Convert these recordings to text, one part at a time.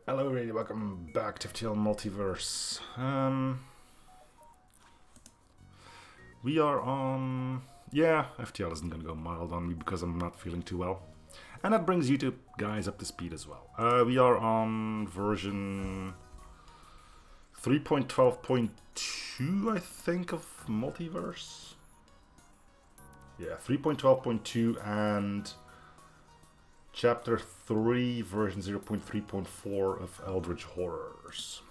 Hello, everybody. Welcome back to FTL Multiverse. We are on... Yeah, FTL isn't going to go mild on me because I'm not feeling too well. And that brings you two guys up to speed as well. We are on version 3.12.2, I think, of Multiverse. Yeah, 3.12.2 and Chapter 3, version 0.3.4 of Eldritch Horrors.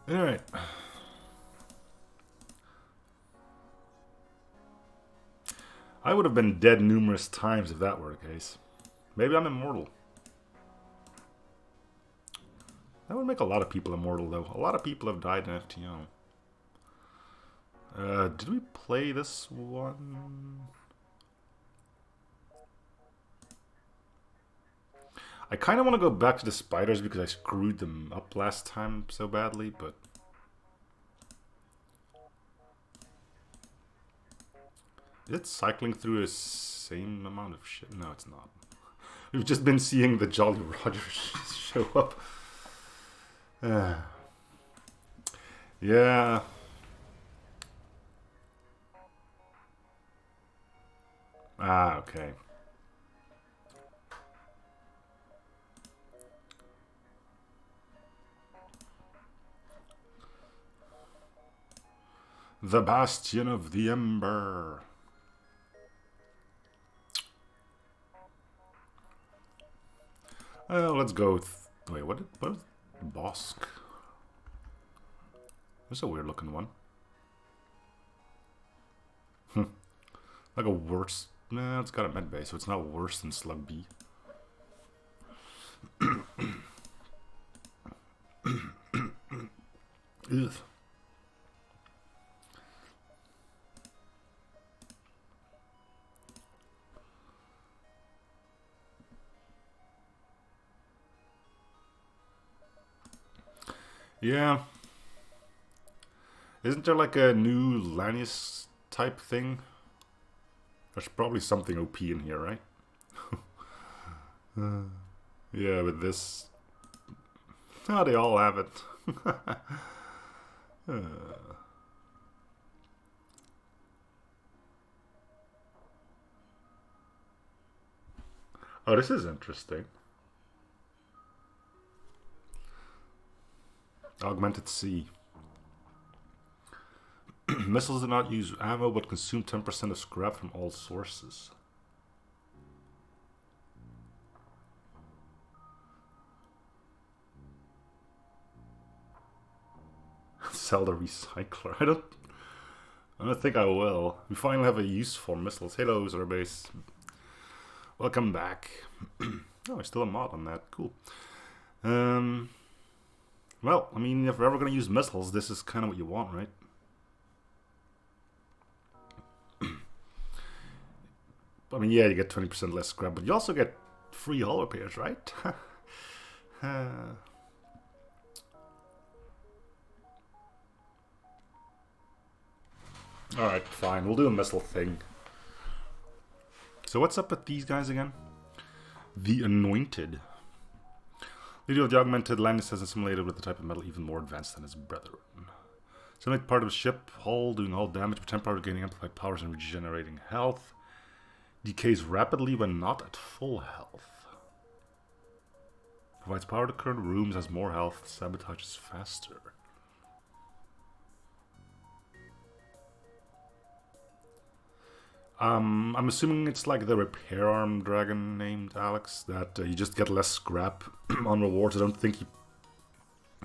Alright. I would have been dead numerous times if that were the case. Maybe I'm immortal. That would make a lot of people immortal, though. A lot of people have died in FTL. Did we play this one? I kind of want to go back to the spiders because I screwed them up last time so badly, but... Is it cycling through the same amount of shit? No, it's not. We've just been seeing the Jolly Rogers show up. Yeah. Ah, okay. The Bastion of the Ember. Let's go. Wait, what is Bosk? That's a weird looking one. Like a worse. Nah, it's got a med base, so it's not worse than Slug B. Ugh. Yeah. Isn't there like a new Lanius type thing? There's probably something OP in here, right? Yeah, with this... Oh, they all have it. Oh, this is interesting. Augmented C. Missiles do not use ammo but consume 10% of scrap from all sources. Sell the recycler. I don't think I will. We finally have a use for missiles. Hello, Zerbase. Welcome back. Oh, still a mod on that. Cool. Well, I mean, if we're ever going to use missiles, this is kind of what you want, right? I mean, yeah, you get 20% less scrap, but you also get free hull repairs, right? Alright, fine. We'll do a missile thing. So what's up with these guys again? The Anointed. Leader of the Augmented Landis has assimilated with the type of metal even more advanced than his brethren. Simulate part of his ship, hull, doing all damage, but temporarily gaining amplified powers and regenerating health. Decays rapidly when not at full health. Provides power to current rooms, has more health, sabotages faster. I'm assuming it's like the repair arm dragon named Alex, that you just get less scrap on rewards. I don't think you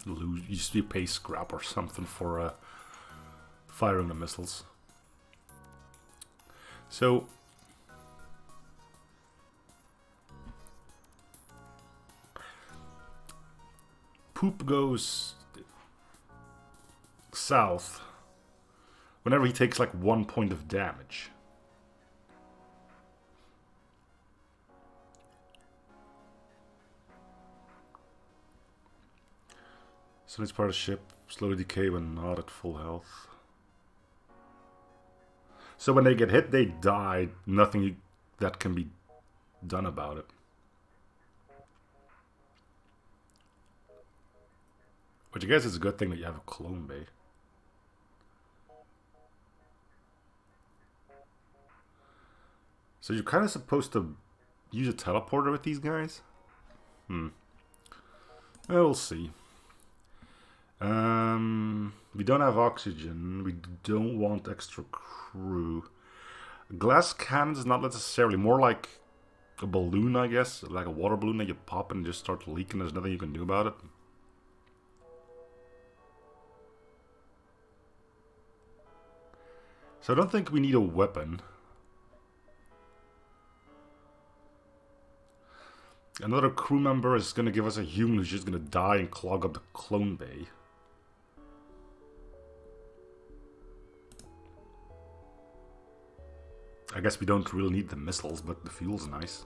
lose, you pay scrap or something for firing the missiles. So Poop goes south whenever he takes like 1 point of damage. So it's part of the ship, slowly decay when not at full health. So when they get hit, they die. Nothing that can be done about it. Which I guess is a good thing that you have a clone bay. So you're kind of supposed to use a teleporter with these guys? Well, we'll see. We don't have oxygen. We don't want extra crew. Glass cannons is not necessarily, more like a balloon, I guess. Like a water balloon that you pop and just start leaking. There's nothing you can do about it. So I don't think we need a weapon. Another crew member is going to give us a human who's just going to die and clog up the clone bay. I guess we don't really need the missiles, but the fuel's nice.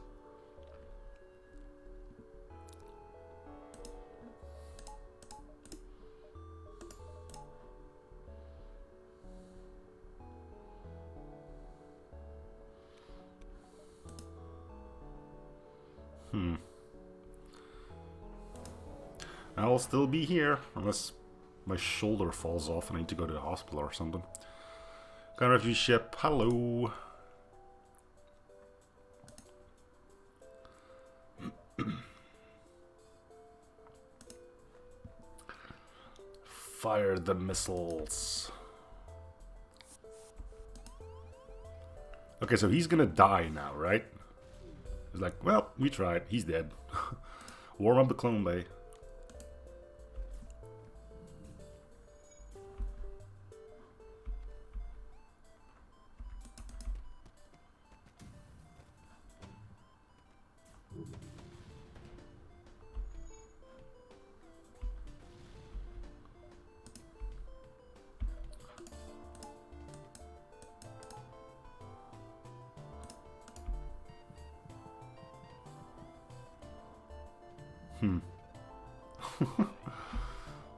I'll still be here, unless my shoulder falls off and I need to go to the hospital or something. Gun refugee ship, hello. Fire the missiles. Okay, so he's gonna die now, right? He's like, well, we tried. He's dead. Warm up the clone bay.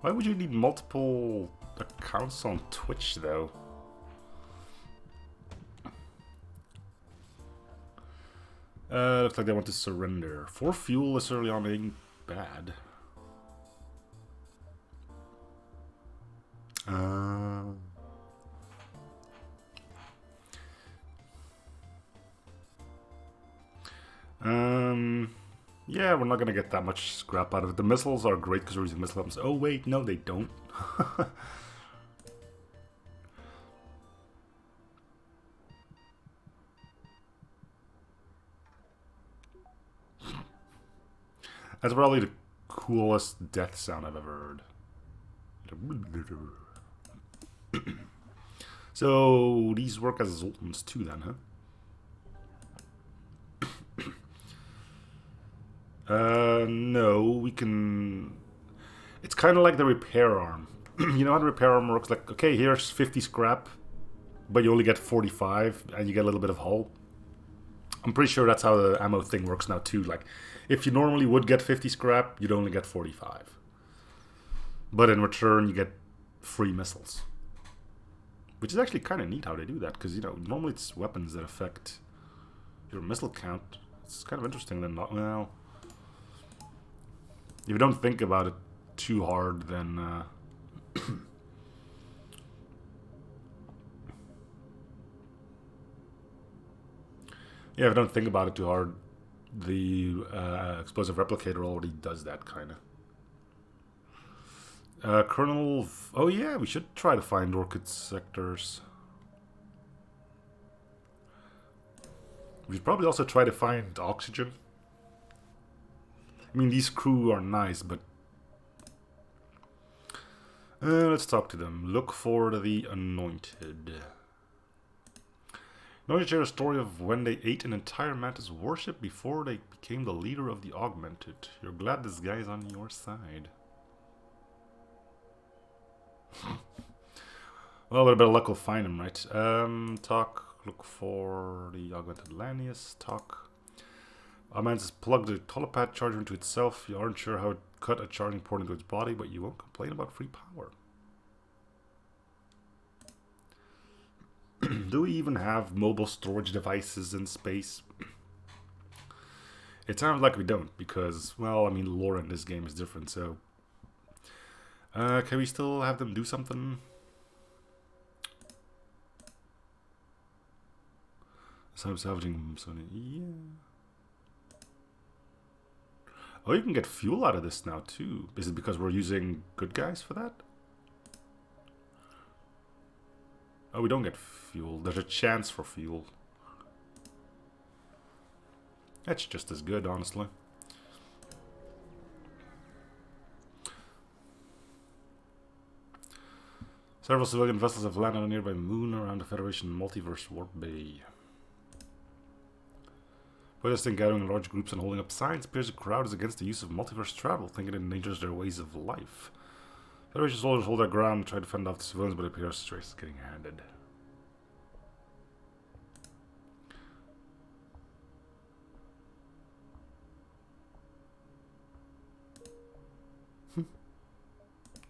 Why would you need multiple accounts on Twitch, though? Looks like they want to surrender. 4 fuel is early on being bad. Yeah, we're not gonna get that much scrap out of it. The missiles are great because we're using missile weapons. Oh wait, no they don't. That's probably the coolest death sound I've ever heard. So these work as Zoltans too then, huh? No, we can... It's kind of like the repair arm. You know how the repair arm works? Like, okay, here's 50 scrap, but you only get 45, and you get a little bit of hull. I'm pretty sure that's how the ammo thing works now, too. Like, if you normally would get 50 scrap, you'd only get 45. But in return, you get free missiles. Which is actually kind of neat how they do that, because, you know, normally it's weapons that affect your missile count. It's kind of interesting then, not... Well... If you don't think about it too hard, then yeah, if you don't think about it too hard, the explosive replicator already does that kind of. Colonel, oh yeah, we should try to find Orchid sectors. We should probably also try to find oxygen. I mean, these crew are nice, but... let's talk to them. Look for the Anointed. Anointed share a story of when they ate an entire Mantis warship before they became the leader of the Augmented. You're glad this guy's on your side. Well, with a bit of luck we'll find him, right? Look for the Augmented Lanius. Mantis plugged a telepad charger into itself. You aren't sure how it cut a charging port into its body, but you won't complain about free power. Do we even have mobile storage devices in space? It sounds like we don't, because, well, I mean, lore in this game is different, so... Can we still have them do something? So I'm salvaging Sony. Yeah. Oh, you can get fuel out of this now too. Is it because we're using good guys for that? Oh, we don't get fuel. There's a chance for fuel. That's just as good, honestly. Several civilian vessels have landed on a nearby moon around the Federation Multiverse Warp Bay. Protesting, gathering in large groups and holding up signs appears a crowd is against the use of multiverse travel, thinking it endangers their ways of life. Federation soldiers hold their ground and try to fend off the civilians, but it appears the race is getting handed.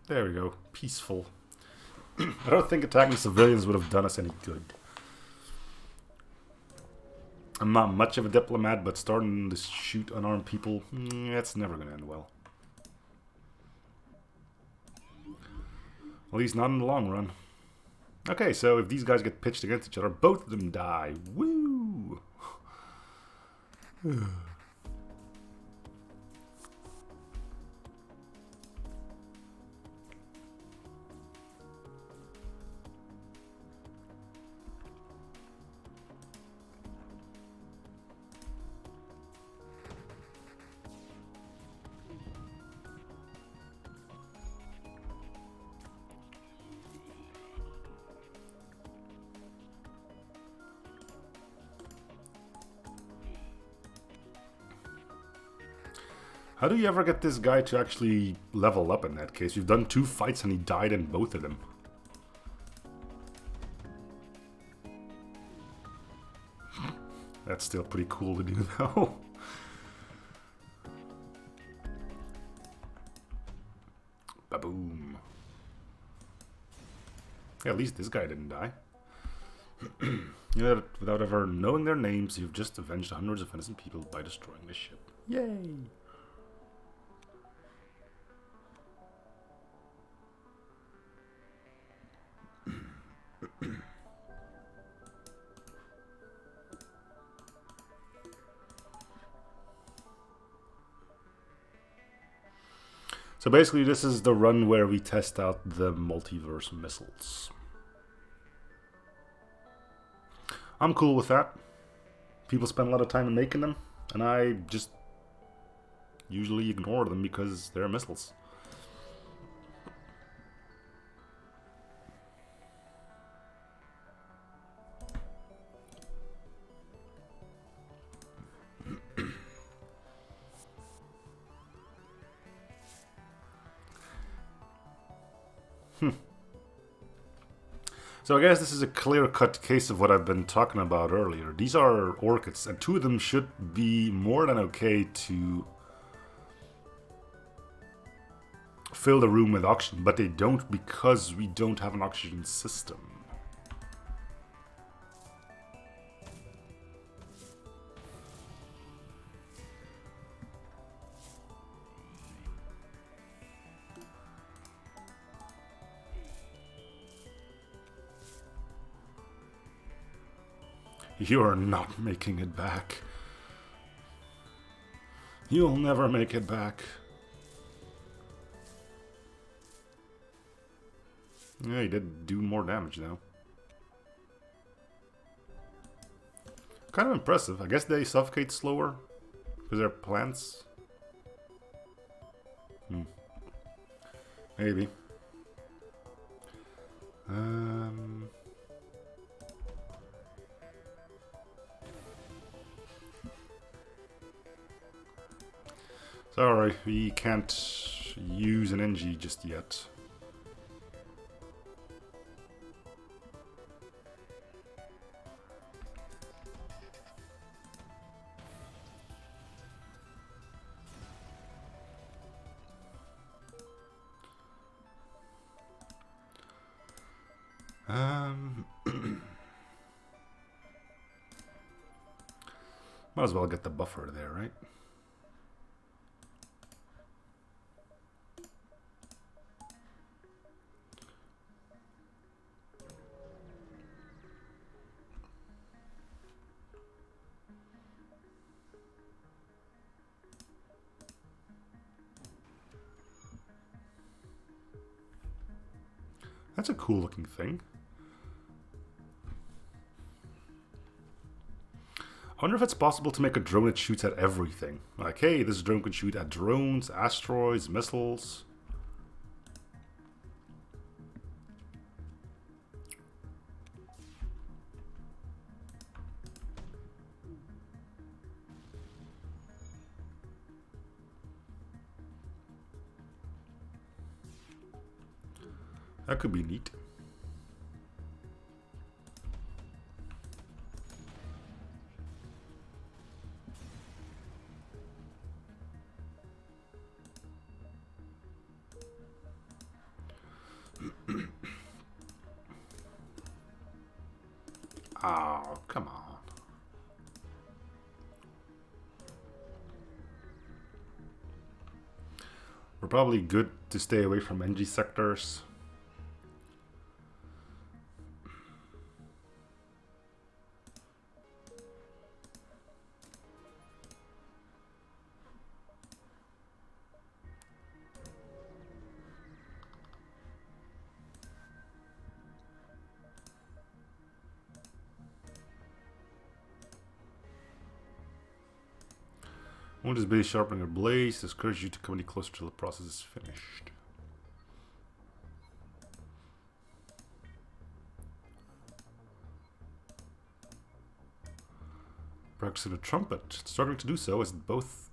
There we go. Peaceful. I don't think attacking civilians would have done us any good. I'm not much of a diplomat, but starting to shoot unarmed people, that's never going to end well. At least not in the long run. Okay, so if these guys get pitched against each other, both of them die. Woo! How do you ever get this guy to actually level up in that case? We've done 2 fights and he died in both of them. That's still pretty cool to do though. Ba-boom. Yeah, at least this guy didn't die. Yeah, without ever knowing their names, you've just avenged hundreds of innocent people by destroying the ship. Yay! So basically this is the run where we test out the multiverse missiles. I'm cool with that. People spend a lot of time in making them, and I just usually ignore them because they're missiles. So I guess this is a clear-cut case of what I've been talking about earlier. These are orchids, and 2 of them should be more than okay to fill the room with oxygen, but they don't because we don't have an oxygen system. You're not making it back. You'll never make it back. Yeah, he did do more damage though. Kind of impressive. I guess they suffocate slower because they're plants. Maybe. Sorry, we can't use an NG just yet. Might as well get the buffer there, right? That's a cool looking thing. I wonder if it's possible to make a drone that shoots at everything. Like, hey, this drone can shoot at drones, asteroids, missiles. That could be neat. Oh, come on. We're probably good to stay away from NG sectors. One is base sharpening a blaze. Discourage you to come any closer till the process is finished. Practicing a trumpet. Struggling to do so as it both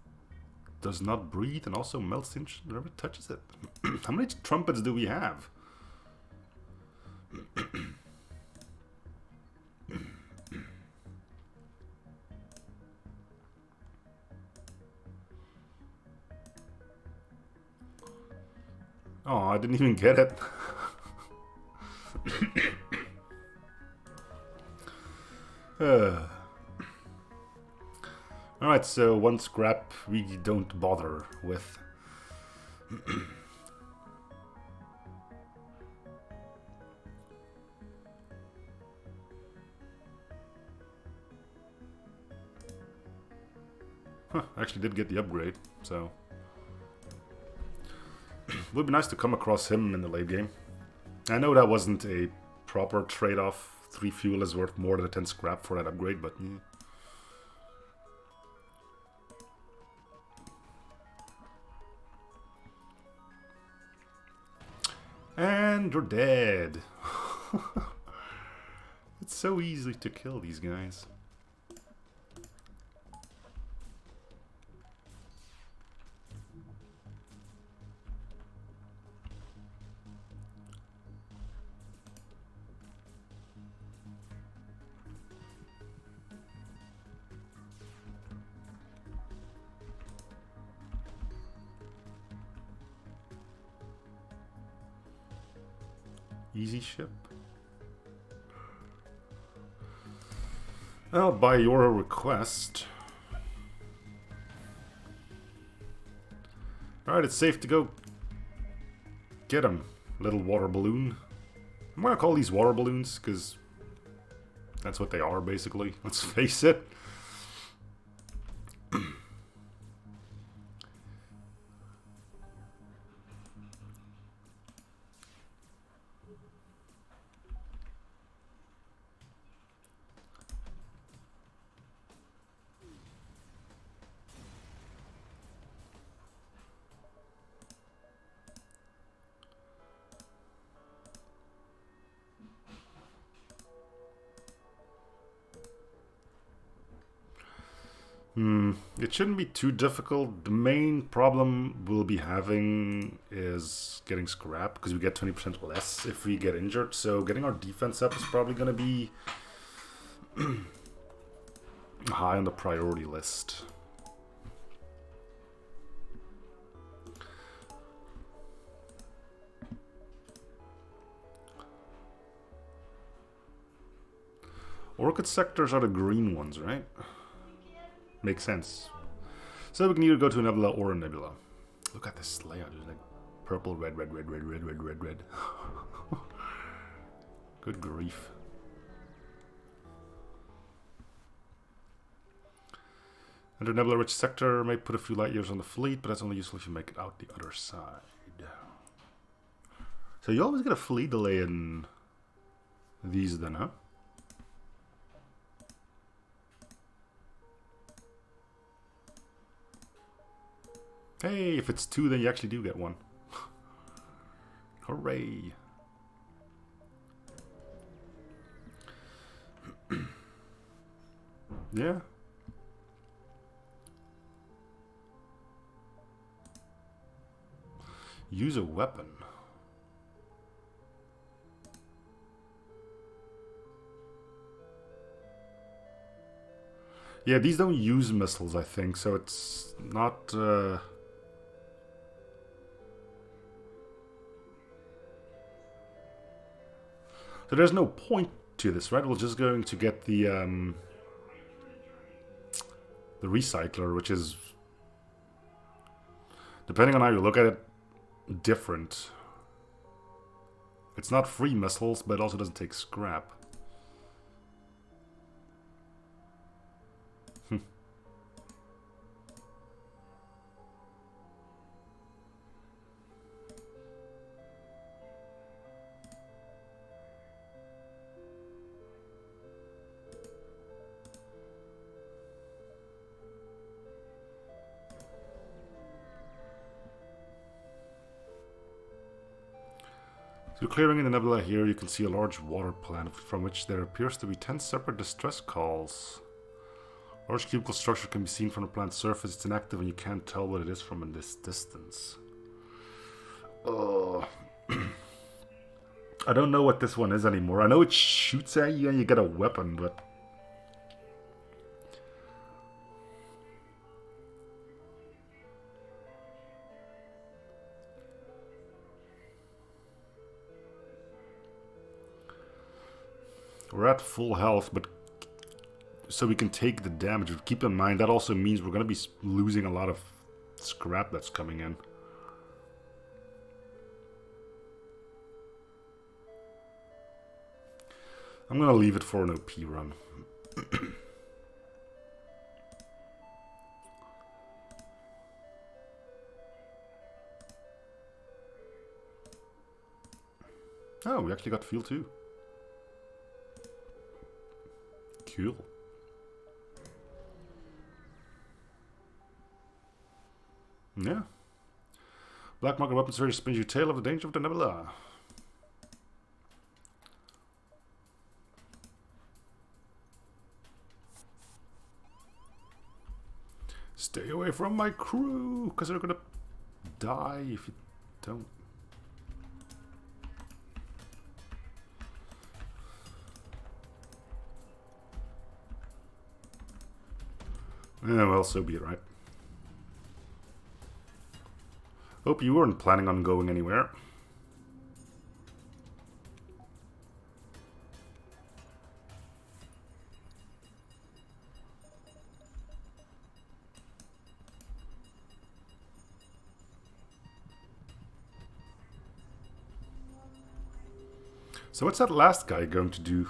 does not breathe and also melts in whenever it touches it. How many trumpets do we have? Oh, I didn't even get it. Alright, so one scrap we don't bother with. Huh, actually did get the upgrade, so... It would be nice to come across him in the late game. I know that wasn't a proper trade-off. 3 fuel is worth more than a 10 scrap for that upgrade, but... Yeah. And you're dead. It's so easy to kill these guys. Easy ship. Well, by your request. Alright, it's safe to go get him, little water balloon. I'm gonna call these water balloons, because that's what they are, basically. Let's face it. It shouldn't be too difficult. The main problem we'll be having is getting scrap, because we get 20% less if we get injured. So getting our defense up is probably going to be high on the priority list. Orchid sectors are the green ones, right? Makes sense. So we can either go to a nebula or a nebula. Look at this layout. There's like purple, red, red, red, red, red, red, red, red. Good grief. Enter nebula rich sector may put a few light years on the fleet, but that's only useful if you make it out the other side. So you always get a fleet delay in these then, huh? Hey, if it's 2, then you actually do get 1. Hooray. Yeah. Use a weapon. Yeah, these don't use missiles, I think, so it's not... So there's no point to this, right? We're just going to get the recycler, which is, depending on how you look at it, different. It's not free missiles, but it also doesn't take scrap. So clearing in the nebula here, you can see a large water plant from which there appears to be 10 separate distress calls. Large cubical structure can be seen from the plant's surface. It's inactive and you can't tell what it is from this distance. Oh. I don't know what this one is anymore. I know it shoots at you and you get a weapon, but... We're at full health, but so we can take the damage. But keep in mind, that also means we're going to be losing a lot of scrap that's coming in. I'm going to leave it for an OP run. Oh, we actually got fuel too. Cool. Yeah. Black market weapons here spins you tale of the danger of the nebula. Stay away from my crew, because they're gonna die if you don't. Yeah, well, so be it, right? Hope you weren't planning on going anywhere. So what's that last guy going to do?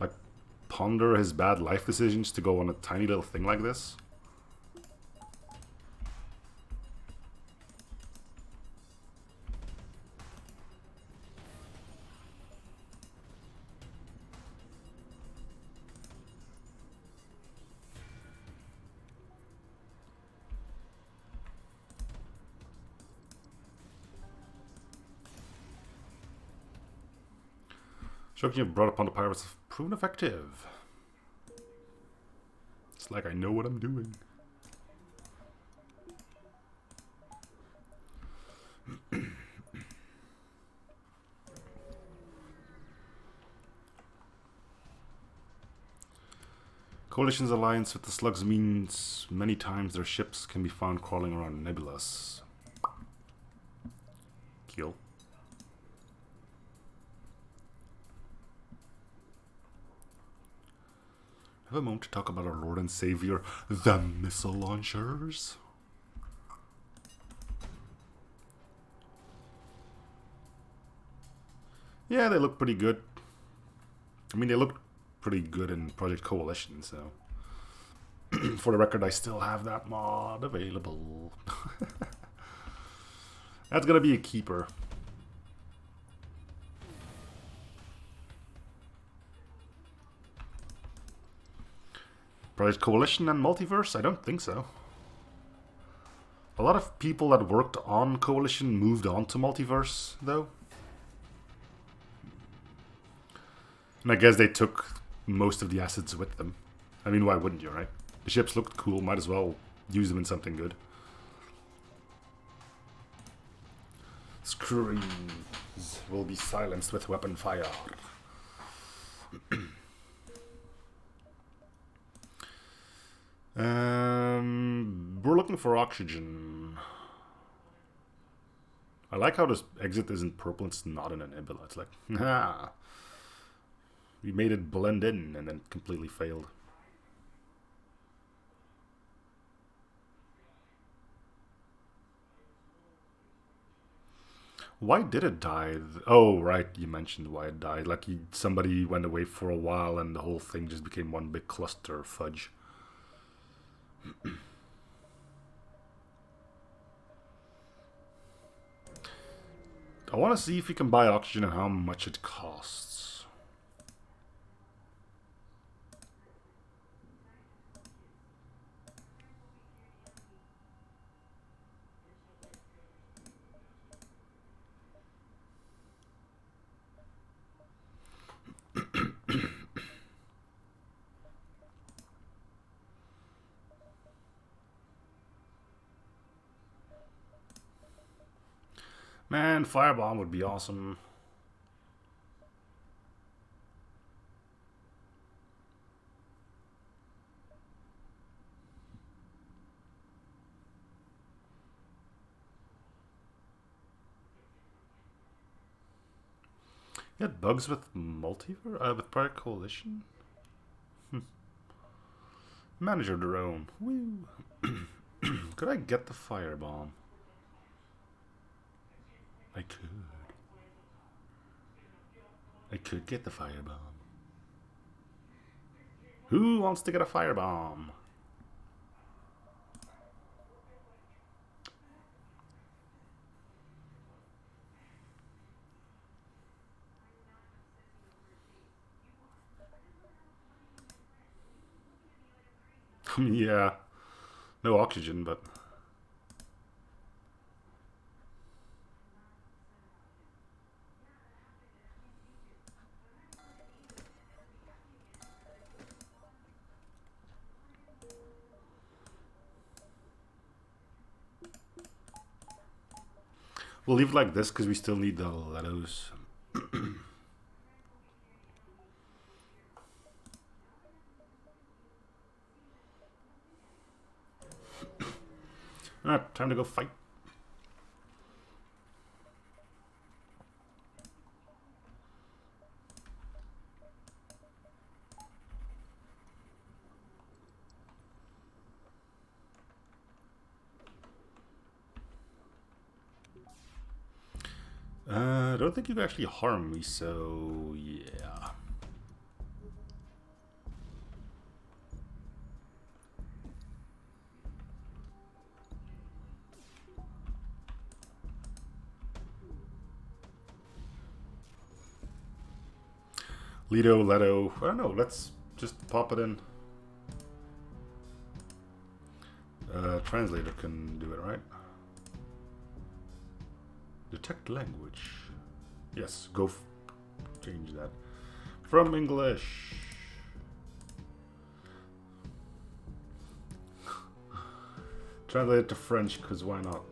Like, ponder his bad life decisions to go on a tiny little thing like this? Shocking you've brought upon the pirates have proven effective. It's like I know what I'm doing. Coalition's alliance with the slugs means many times their ships can be found crawling around nebulas. Kill. Have a moment to talk about our Lord and Savior, the missile launchers. Yeah, they look pretty good. I mean, they look pretty good in Project Coalition, so... For the record, I still have that mod available. That's gonna be a keeper. Project Coalition and Multiverse? I don't think so. A lot of people that worked on Coalition moved on to Multiverse, though. And I guess they took most of the assets with them. I mean, why wouldn't you, right? The ships looked cool, might as well use them in something good. Screams will be silenced with weapon fire. We're looking for oxygen. I like how this exit isn't purple, it's not an nebula. It's like, nah. We made it blend in and then completely failed. Why did it die? Oh, right, you mentioned why it died. Like somebody went away for a while and the whole thing just became one big cluster of fudge. I want to see if you can buy oxygen and how much it costs. Man, firebomb would be awesome. You had bugs with Multiverse? With Project Coalition? Manager drone. Woo. Could I get the firebomb? I could get the firebomb. Who wants to get a firebomb? Yeah. No oxygen, but... We'll leave it like this because we still need the letos. Alright, time to go fight. I don't think you can actually harm me, so yeah. Leto. I don't know, let's just pop it in. Translator can do it, right? Detect language. Yes, go change that. From English. Translate it to French, because why not?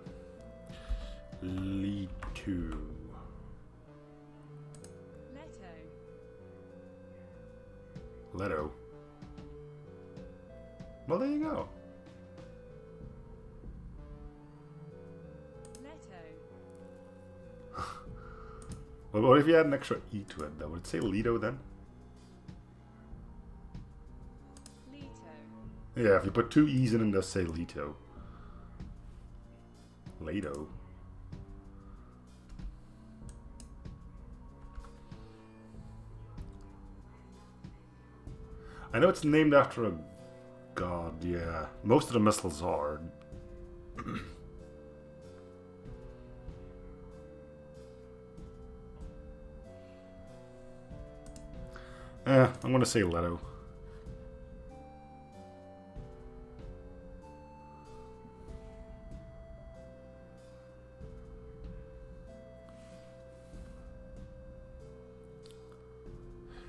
Lead to. Leto. Well, there you go. Well, what if you add an extra E to it, though? Would it say Leto then? Leto. Yeah, if you put two E's in it, it does say Leto. Leto. I know it's named after a god, yeah. Most of the missiles are. I'm gonna say Leto.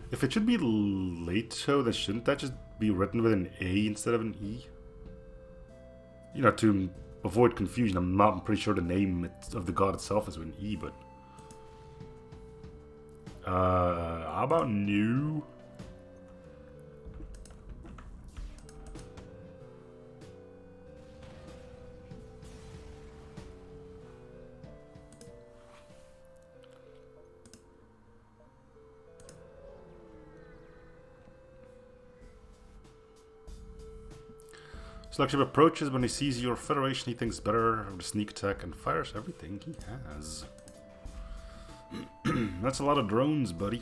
If it should be Leto, then shouldn't that just be written with an A instead of an E? You know, to avoid confusion. I'm pretty sure the name of the god itself is with an E, but... how about new? Selection approaches when he sees your Federation, he thinks better of the sneak attack and fires everything he has. That's a lot of drones, buddy.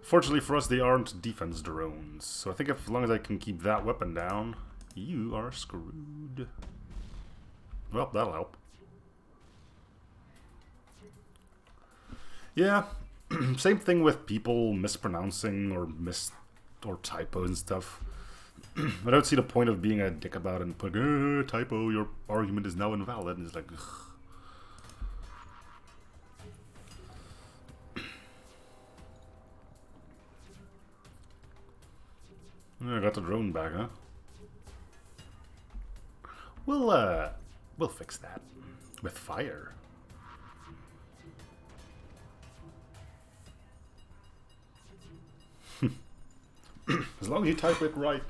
Fortunately for us, they aren't defense drones. So I think as long as I can keep that weapon down, you are screwed. Well, that'll help. Yeah, same thing with people mispronouncing or typos and stuff. I don't see the point of being a dick about it and putting, typo, your argument is now invalid. And it's like, ugh. I got the drone back, huh? We'll fix that with fire. As long as you type it right.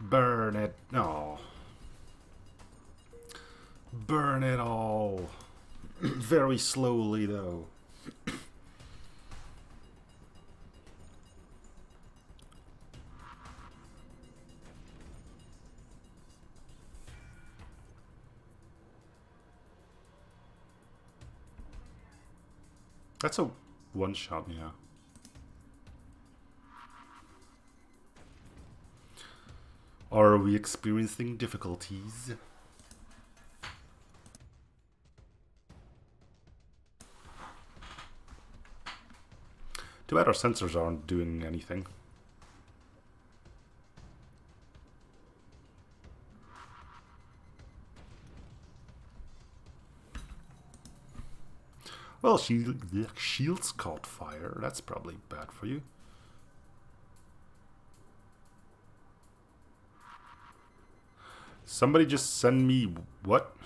Burn it. No. Burn it all. Very slowly, though. That's a one shot, yeah. Are we experiencing difficulties? Too bad our sensors aren't doing anything. Well, shields caught fire. That's probably bad for you. Somebody just send me what?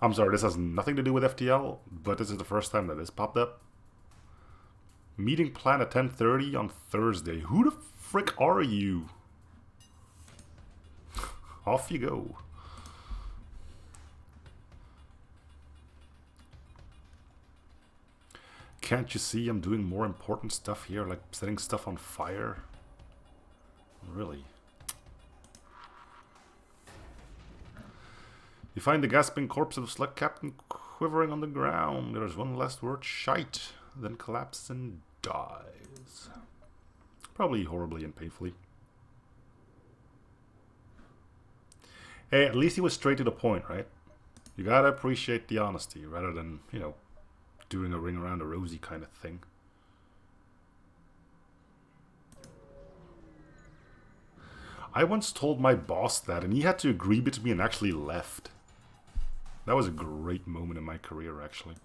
I'm sorry, this has nothing to do with FTL, but this is the first time that this popped up. Meeting planned at 10:30 on Thursday. Who the frick are you? Off you go. Can't you see I'm doing more important stuff here, like setting stuff on fire? Really? You find the gasping corpse of Slug Captain quivering on the ground. There's one last word, shite, then collapses and dies. Probably horribly and painfully. Hey, at least he was straight to the point, right? You gotta appreciate the honesty rather than, you know, doing a ring around a rosy kind of thing. I once told my boss that, and he had to agree with me and actually left. That was a great moment in my career, actually.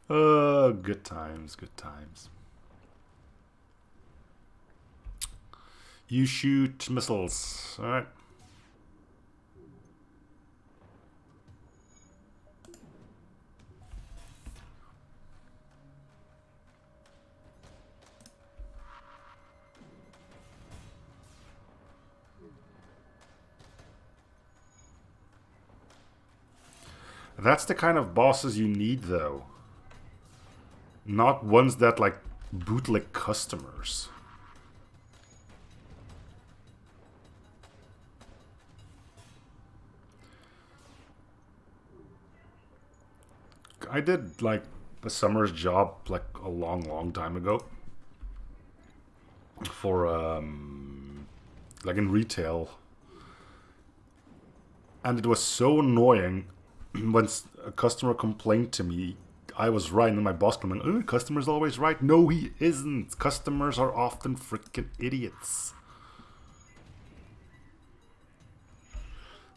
Good times, good times. You shoot missiles, alright. That's the kind of bosses you need, though. Not ones that, like, bootleg customers. I did, like, a summer's job like a long time ago for like in retail, and it was so annoying when a customer complained to me I was right, and then my boss coming, "Oh, customer's always right." No, he isn't. Customers are often freaking idiots.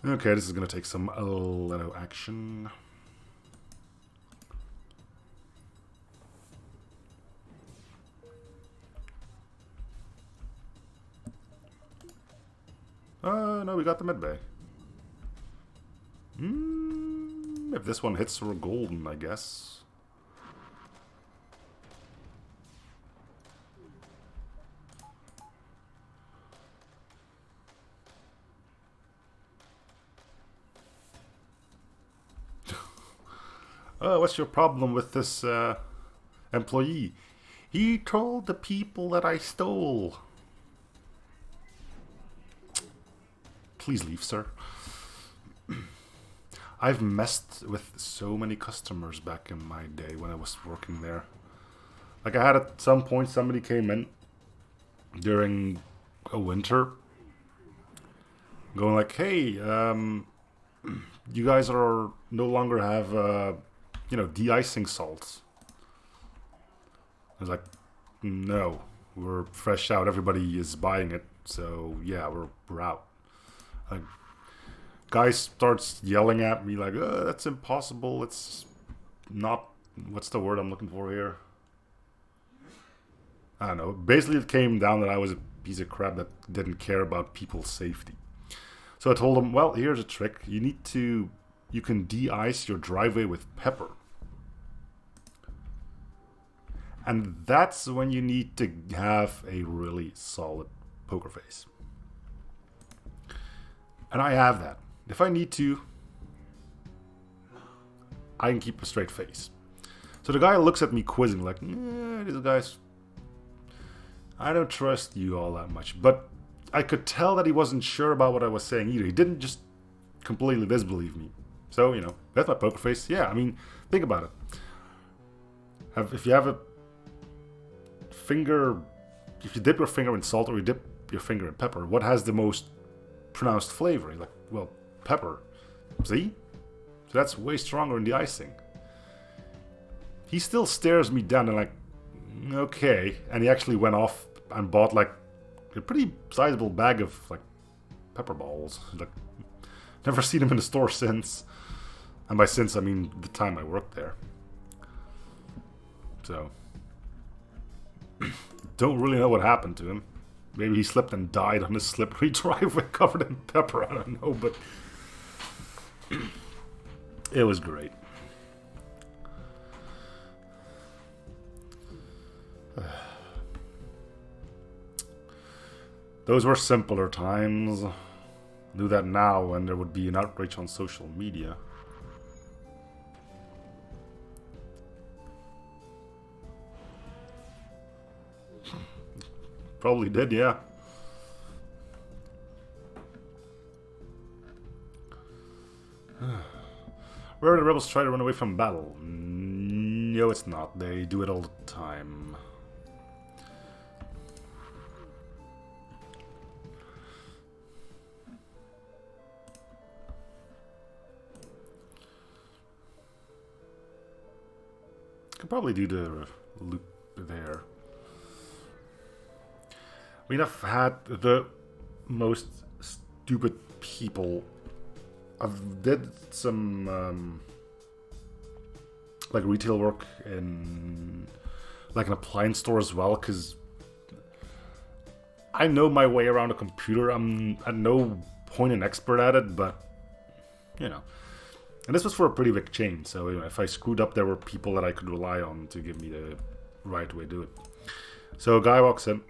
Okay, this is gonna take some little action. No, we got the medbay. If this one hits, we're golden, I guess. Oh, what's your problem with this employee? He told the people that I stole. Please leave, sir. I've messed with so many customers back in my day when I was working there. Like I had at some point somebody came in during a winter going like, "Hey, you guys are no longer have de-icing salts." I was like, "No, we're fresh out. Everybody is buying it, so yeah, we're out." Like, guy starts yelling at me like, "Oh, that's impossible. It's not. What's the word I'm looking for here?" I don't know. Basically, it came down that I was a piece of crap that didn't care about people's safety. So I told him, "Well, here's a trick. You can de-ice your driveway with pepper. And that's when you need to have a really solid poker face." And I have that. If I need to, I can keep a straight face. So the guy looks at me quizzing like, "This guy's... I don't trust you all that much." But I could tell that he wasn't sure about what I was saying either. He didn't just completely disbelieve me. So, that's my poker face. Yeah, I mean, think about it. If you have a finger... If you dip your finger in salt or you dip your finger in pepper, what has the most pronounced flavor? Like, well, pepper. See? So that's way stronger in the icing. He still stares me down and like, okay. And he actually went off and bought like a pretty sizable bag of like pepper balls. Like, never seen him in the store since. And by since, I mean the time I worked there. So, don't really know what happened to him. Maybe he slipped and died on his slippery driveway covered in pepper. I don't know, but it was great. Those were simpler times. Do that now when there would be an outrage on social media. Probably did, yeah. Where the rebels try to run away from battle? No, it's not. They do it all the time. Could probably do the loop there. I mean, I've had the most stupid people. I've did some like retail work in like an appliance store as well, because I know my way around a computer. I'm at no point an expert at it, but and this was for a pretty big chain, so if I screwed up, there were people that I could rely on to give me the right way to do it. So a guy walks in.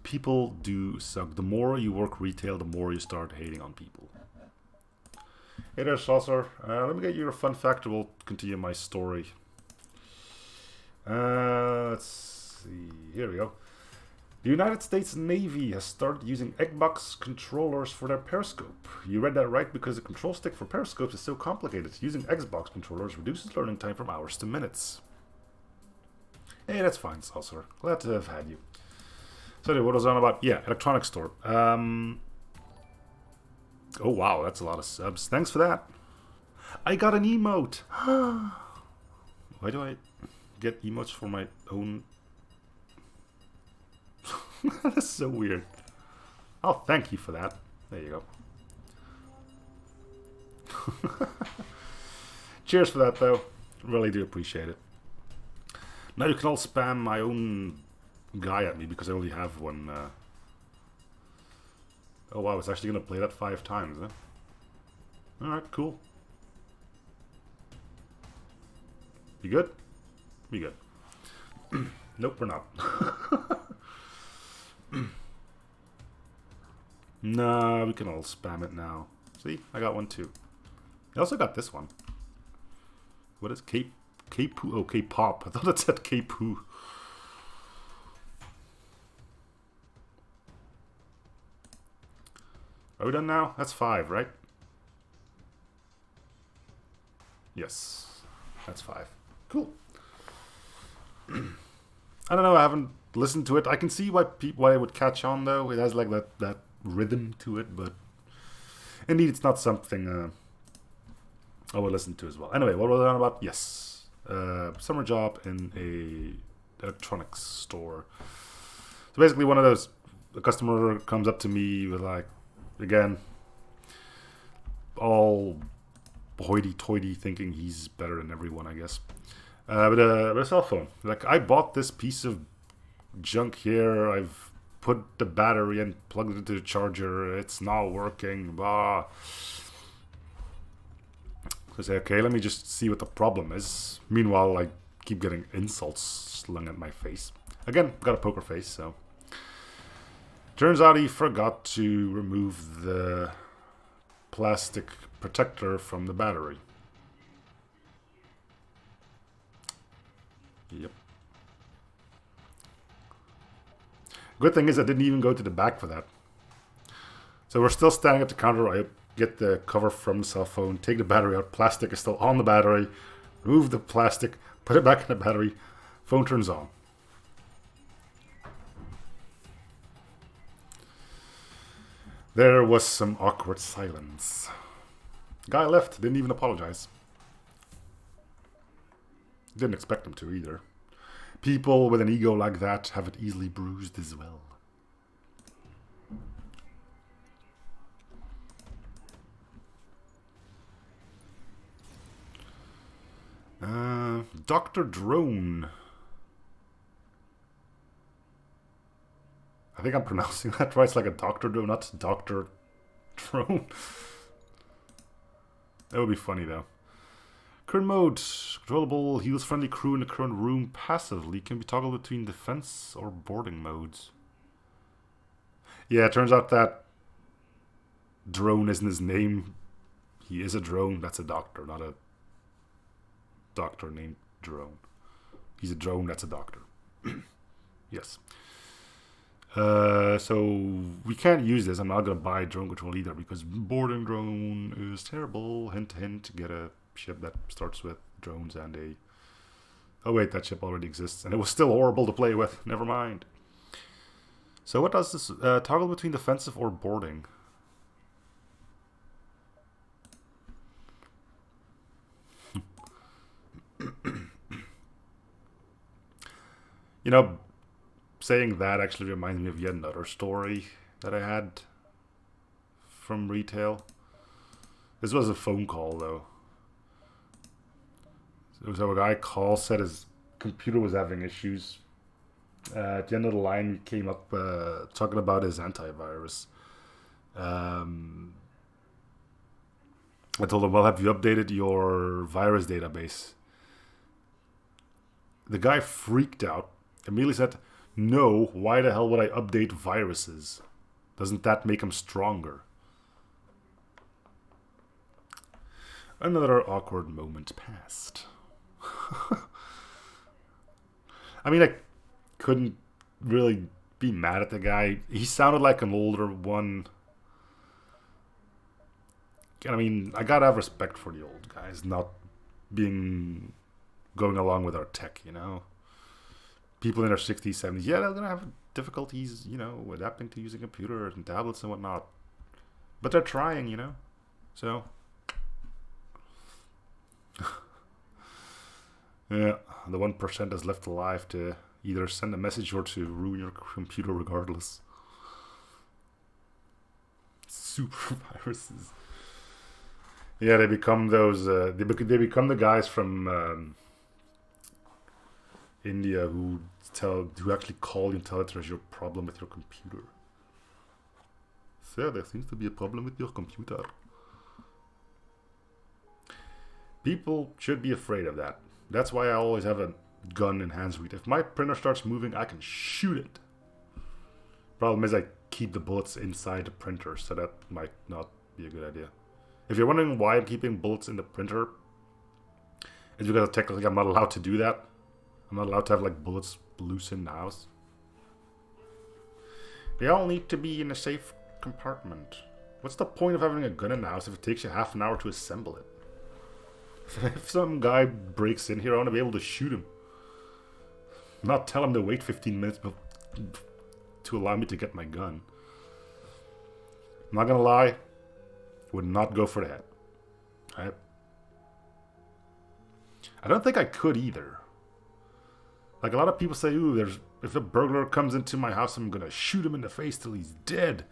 People do suck. The more you work retail, the more you start hating on people. Hey there, Saucer. Let me get you a fun fact, and we'll continue my story. Let's see. Here we go. The United States Navy has started using Xbox controllers for their periscope. You read that right, because the control stick for periscopes is so complicated. Using Xbox controllers reduces learning time from hours to minutes. Hey, that's fine, Saucer. Glad to have had you. So anyway, what was I on about? Yeah, electronics store. Oh wow, that's a lot of subs. Thanks for that. I got an emote. Why do I get emotes for my own? That's so weird. Oh, thank you for that. There you go. Cheers for that, though. Really do appreciate it. Now you can all spam my own guy at me because I only have one. Oh wow, it's actually going to play that 5 times, huh? Alright, cool. You good? We good. Nope, we're not. Nah, we can all spam it now. See, I got one too. I also got this one. What is K-poo? Oh, K-pop. I thought it said K-poo. Are we done now? That's 5, right? Yes, that's 5. Cool. I don't know, I haven't listened to it. I can see why it would catch on, though. It has like that rhythm to it, but indeed it's not something I will listen to as well. Anyway, what was I on about? Yes. Summer job in a electronics store. So basically one of those, the customer comes up to me with like, again, all hoity-toity, thinking he's better than everyone, I guess. With a cell phone. Like, I bought this piece of junk here. I've put the battery and plugged it into the charger. It's not working. Blah. So I say, okay, let me just see what the problem is. Meanwhile, I keep getting insults slung at my face. Again, got a poker face, so. Turns out he forgot to remove the plastic protector from the battery. Yep. Good thing is I didn't even go to the back for that. So we're still standing at the counter. I get the cover from the cell phone, take the battery out. Plastic is still on the battery. Remove the plastic, put it back in the battery. Phone turns on. There was some awkward silence. Guy left, didn't even apologize. Didn't expect him to either. People with an ego like that have it easily bruised as well. Dr. Drone. I think I'm pronouncing that right. It's like a Dr. Drone, not Dr. Drone. That would be funny though. Current mode. Controllable heals friendly crew in the current room passively. Can be toggled between defense or boarding modes. Yeah, it turns out that drone isn't his name. He is a drone. That's a doctor, not a doctor named Drone. He's a drone. That's a doctor. Yes. So we can't use this. I'm not going to buy drone control either because boarding drone is terrible. Hint, hint. Get a ship that starts with drones and a... Oh wait, that ship already exists. And it was still horrible to play with. Never mind. So what does this... toggle between defensive or boarding? You know, saying that actually reminds me of yet another story that I had from retail. This was a phone call though. It was a guy called, said his computer was having issues. At the end of the line, he came up talking about his antivirus. I told him, well, have you updated your virus database? The guy freaked out, immediately said, no, why the hell would I update viruses? Doesn't that make them stronger? Another awkward moment passed. I mean, I couldn't really be mad at the guy. He sounded like an older one. I mean, I gotta have respect for the old guys, not going along with our tech, you know? People in their 60s, 70s, yeah, they're gonna have difficulties, you know, adapting to using computers and tablets and whatnot. But they're trying, you know? So... yeah, the 1% is left alive to either send a message or to ruin your computer regardless. Super viruses. Yeah, they become those. They become the guys from India who actually call you and tell it there's your problem with your computer. Sir, there seems to be a problem with your computer. People should be afraid of that. That's why I always have a gun in hands reach. If my printer starts moving, I can shoot it. Problem is I keep the bullets inside the printer, so that might not be a good idea. If you're wondering why I'm keeping bullets in the printer, it's because technically I'm not allowed to do that. I'm not allowed to have like bullets loose in the house. They all need to be in a safe compartment. What's the point of having a gun in the house if it takes you half an hour to assemble it? If some guy breaks in here, I want to be able to shoot him. Not tell him to wait 15 minutes to allow me to get my gun. I'm not gonna lie. Would not go for the head. Right? I don't think I could either. Like a lot of people say, ooh, if a burglar comes into my house, I'm gonna shoot him in the face till he's dead.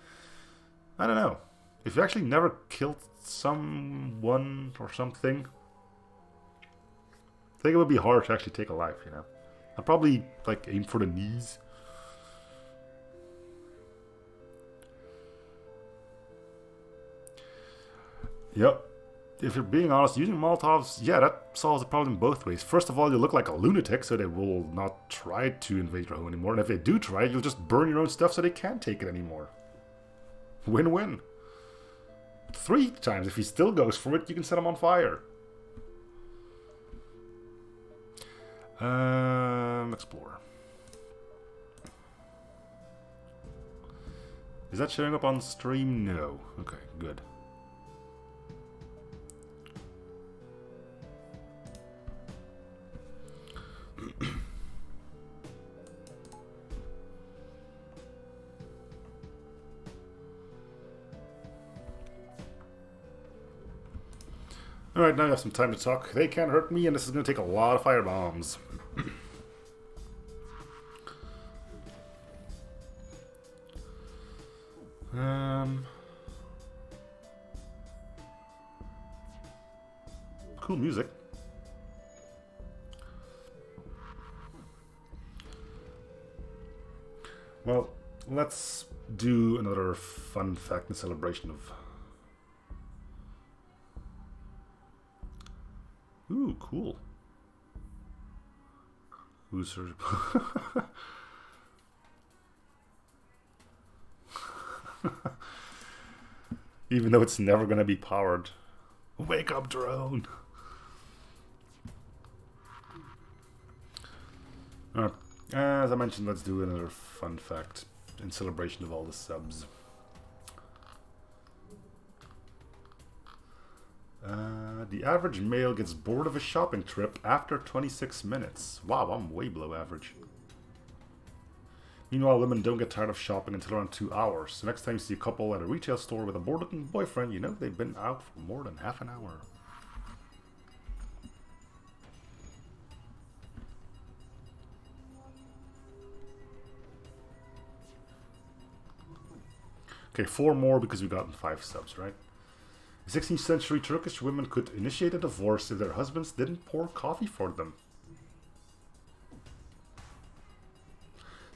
I don't know. If you actually never killed someone or something, I think it would be hard to actually take a life, you know. I'd probably like aim for the knees. Yep. If you're being honest, using Molotovs, yeah, that solves the problem both ways. First of all, you look like a lunatic, so they will not try to invade your home anymore. And if they do try, you'll just burn your own stuff so they can't take it anymore. Win-win. 3 times. If he still goes for it, you can set him on fire. Explore. Is that showing up on stream? No. Okay, good. Alright, now you have some time to talk. They can't hurt me, and this is going to take a lot of fire bombs. Cool music. Well, let's do another fun fact and celebration of... Ooh, cool. Who's her... Even though it's never going to be powered. Wake up, drone! As I mentioned, let's do another fun fact in celebration of all the subs. The average male gets bored of a shopping trip after 26 minutes. Wow, I'm way below average. Meanwhile, women don't get tired of shopping until around 2 hours. So next time you see a couple at a retail store with a bored-looking boyfriend, you know they've been out for more than half an hour. Okay, 4 more because we've gotten 5 subs, right? In 16th century, Turkish women could initiate a divorce if their husbands didn't pour coffee for them.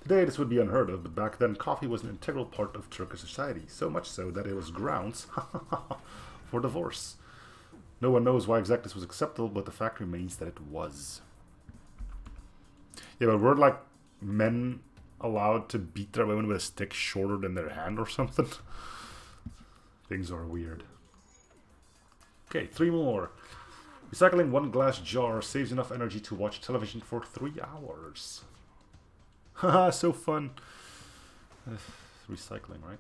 Today this would be unheard of, but back then coffee was an integral part of Turkish society, so much so that it was grounds for divorce. No one knows why exactly this was acceptable, but the fact remains that it was. Yeah, but were like men allowed to beat their women with a stick shorter than their hand or something? Things are weird. Okay, 3 more. Recycling 1 glass jar saves enough energy to watch television for 3 hours. Haha, so fun. Recycling, right?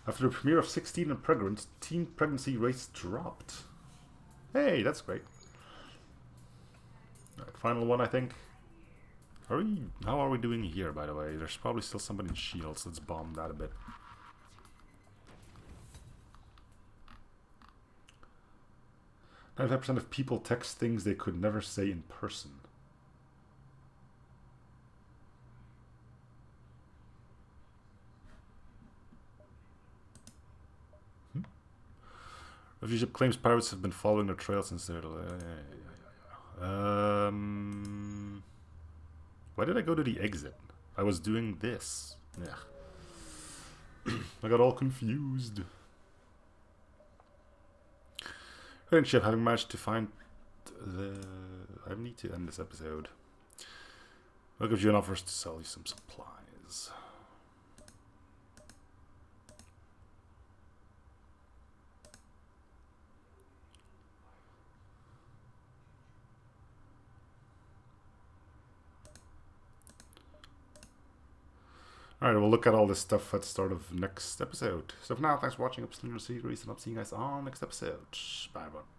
After the premiere of 16 and Pregnant, teen pregnancy rates dropped. Hey, that's great. Alright, final one, I think. How are we doing here, by the way? There's probably still somebody in shields. Let's bomb that a bit. "95% of people text things they could never say in person." Refugee ship claims pirates have been following their trail since their... Why did I go to the exit? I was doing this. Yeah. I got all confused. Hidden ship, having managed to find the... I need to end this episode. I'll give you an offer to sell you some supplies. Alright, we'll look at all this stuff at the start of next episode. So for now, thanks for watching. I'm still in the series, and I'll see you guys on next episode. Bye, everyone.